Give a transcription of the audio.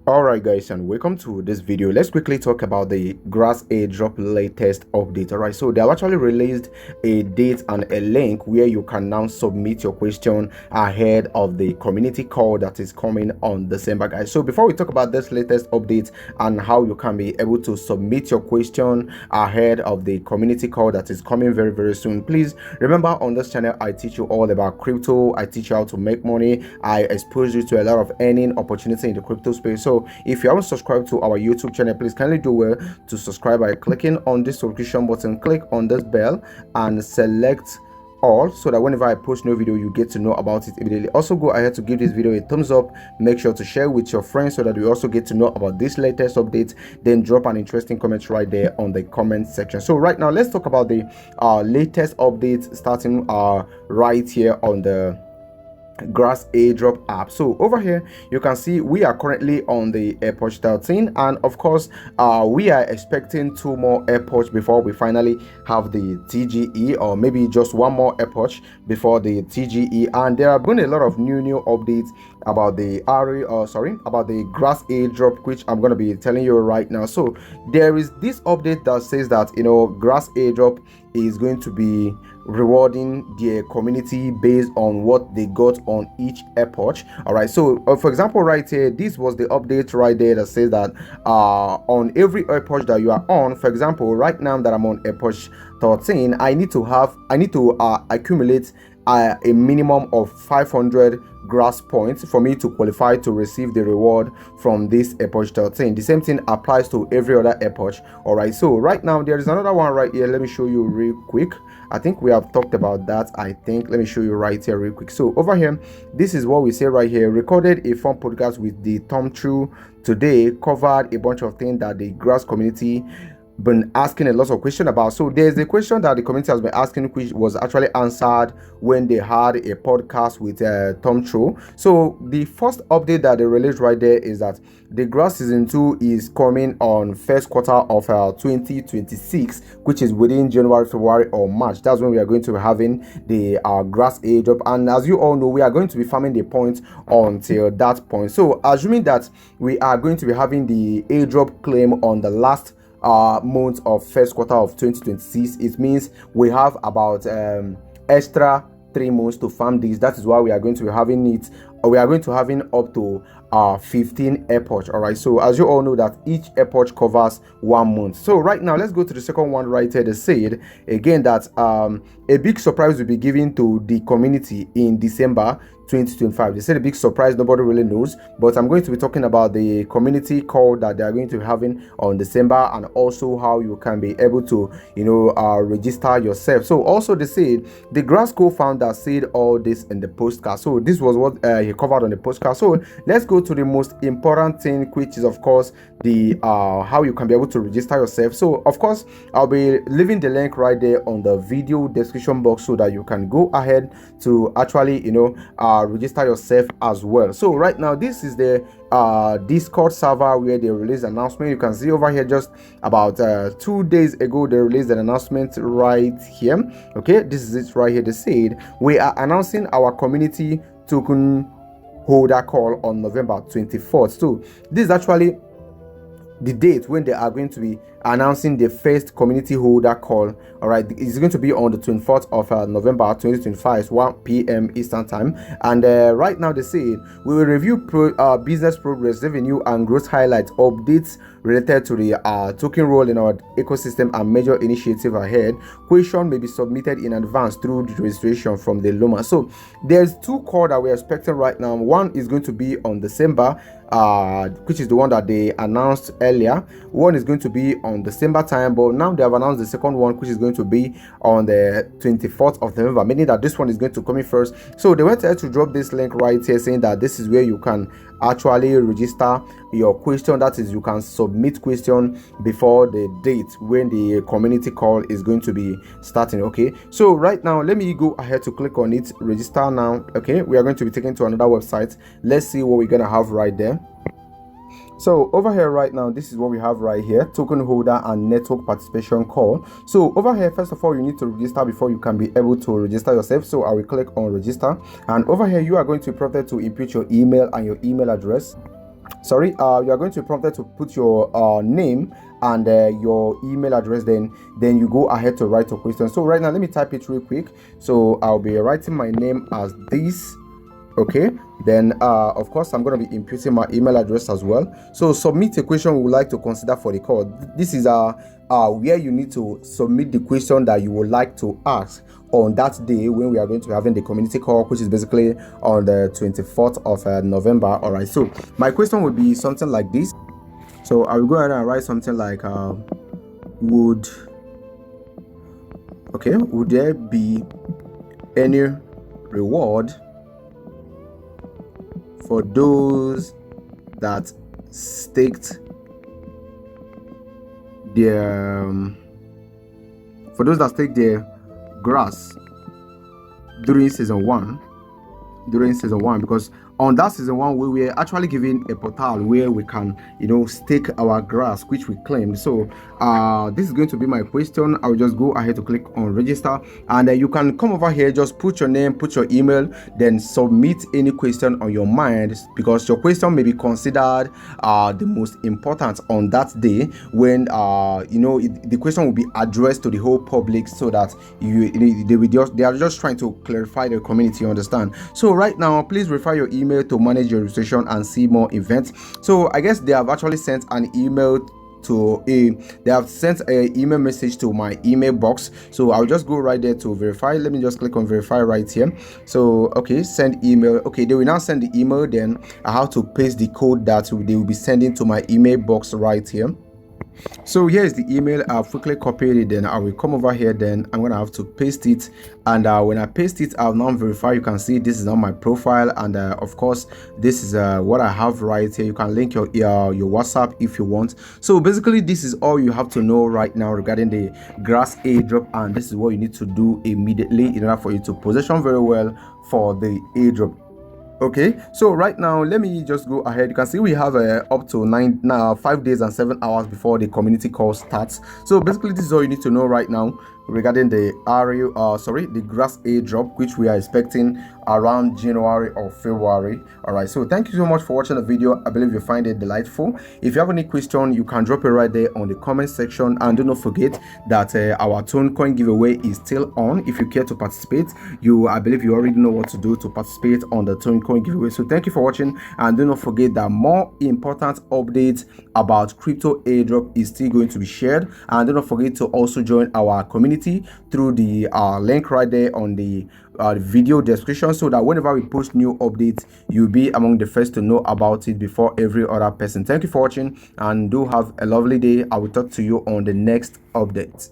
Alright guys, and welcome to this video. Let's quickly talk about the grass airdrop latest update. Alright, so they have actually released a date and a link where you can now submit your question ahead of the community call that is coming on December, guys. So before we talk about this latest update and how you can be able to submit your question ahead of the community call that is coming very soon, please remember, on this channel I teach you all about crypto. I teach you how to make money. I expose you to a lot of earning opportunity in the crypto space. So if you haven't subscribed to our YouTube channel, please kindly do well to subscribe by clicking on this subscription button, click on this bell and select all, so that whenever I post new video you get to know about it immediately. Also, go ahead to give this video a thumbs up, make sure to share with your friends so that you also get to know about this latest update. Then drop an interesting comment right there on the comment section. So right now let's talk about the latest updates, starting right here on the grass airdrop app. So over here you can see we are currently on the airport 13, and of course we are expecting 2 more airports before we finally have the TGE, or maybe just 1 more airport before the TGE. And there have been a lot of new updates about the about the grass airdrop, which I'm going to be telling you right now. So there is this update that says that, you know, grass airdrop is going to be rewarding their community based on what they got on each airport. All right, so for example right here, this was the update right there that says that on every airport that you are on, for example right now that I'm on airport 13, I need to accumulate a minimum of 500 grass points for me to qualify to receive the reward from this airport 13. The same thing applies to every other airport. All right, so right now there is another one right here. Let me show you real quick. I think we have talked about that. Let me show you right here real quick. So over here, this is what we say right here: recorded a fun podcast with the Tom True today, covered a bunch of things that the grass community been asking a lot of questions about. So there's a question that the community has been asking, which was actually answered when they had a podcast with Tom Cho. So the first update that they released right there is that the grass season 2 is coming on first quarter of 2026, which is within January, February or March. That's when we are going to be having the grass airdrop, and as you all know, we are going to be farming the points until that point. So assuming that we are going to be having the airdrop claim on the last month of first quarter of 2026, it means we have about extra 3 months to farm this. That is why we are going to be having it, we are going to having up to 15 airports. All right, so as you all know that each airport covers 1 month. So right now let's go to the second one right here. They said again that a big surprise will be given to the community in December 2025. They said a big surprise, nobody really knows, but I'm going to be talking about the community call that they are going to be having on December, and also how you can be able to, you know, register yourself. So also they said the grass co-founder said all this in the postcard. So this was what he covered on the postcard. So let's go to the most important thing, which is of course the how you can be able to register yourself. So of course I'll be leaving the link right there on the video description box so that you can go ahead to actually, you know, register yourself as well. So right now this is the Discord server where they released an announcement. You can see over here just about 2 days ago they released an announcement right here. Okay, this is it right here. They said we are announcing our community token holder call on November 24th. So this is actually the date when they are going to be announcing the first community holder call. All right, it's going to be on the 24th of November 2025, 1 p.m. Eastern time. And right now they say we will review business progress, revenue and growth highlights, updates related to the token role in our ecosystem and major initiative ahead. Question may be submitted in advance through the registration from the Luma. So there's 2 calls that we're expecting right now. One is going to be on December, which is the one that they announced earlier. One is going to be on December time, but now they have announced the second one, which is going to be on the 24th of November, meaning that this one is going to come in first. So they went ahead to drop this link right here saying that this is where you can actually register your question. That is, you can submit question before the date when the community call is going to be starting. Okay, so right now let me go ahead to click on it, register now. Okay, we are going to be taken to another website. Let's see what we're gonna have right there. So over here right now, this is what we have right here: token holder and network participation call. So over here, first of all, you need to register before you can be able to register yourself. So I will click on register, and over here you are going to be prompted to input your email and your email address. sorry, you are going to be prompted to put your name and your email address. Then you go ahead to write your question. So right now, let me type it real quick. So I'll be writing my name as this. Okay, then of course I'm going to be inputting my email address as well. So submit a question we would like to consider for the call. This is where you need to submit the question that you would like to ask on that day when we are going to be having the community call, which is basically on the 24th of November. All right, so my question would be something like this. So I will go ahead and write something like would there be any reward for those that staked their grass during season one? Because on that season one we were actually given a portal where we can stake our grass which we claimed. So this is going to be my question. I'll just go ahead to click on register, and you can come over here, just put your name, put your email, then submit any question on your mind, because your question may be considered the most important on that day when the question will be addressed to the whole public, so that they are just trying to clarify the community, you understand. So right now, please refer your email to manage your registration and see more events. So I guess they have actually sent an email they have sent an email message to my email box. So I'll just go right there to verify. Let me just click on verify right here. So okay, send email. Okay, they will now send the email. Then I have to paste the code that they will be sending to my email box right here. So here is the email. I've quickly copied it, then I will come over here, then I'm gonna have to paste it, and when I paste it, I'll now verify. You can see this is on my profile, and of course this is what I have right here. You can link your WhatsApp if you want. So basically this is all you have to know right now regarding the grass airdrop, and this is what you need to do immediately in order for you to position very well for the airdrop. Okay, so right now let me just go ahead. You can see we have up to 5 days and 7 hours before the community call starts. So basically this is all you need to know right now regarding the the grass airdrop, which we are expecting around January or February. All right, so thank you so much for watching the video. I believe you find it delightful. If you have any question, you can drop it right there on the comment section, and do not forget that our Tone Coin giveaway is still on. If you care to participate, I believe you already know what to do to participate on the Tone Coin giveaway. So thank you for watching, and do not forget that more important updates about crypto airdrop is still going to be shared, and do not forget to also join our community through the link right there on the video description, so that whenever we post new updates, you'll be among the first to know about it before every other person. Thank you for watching, and do have a lovely day. I will talk to you on the next update.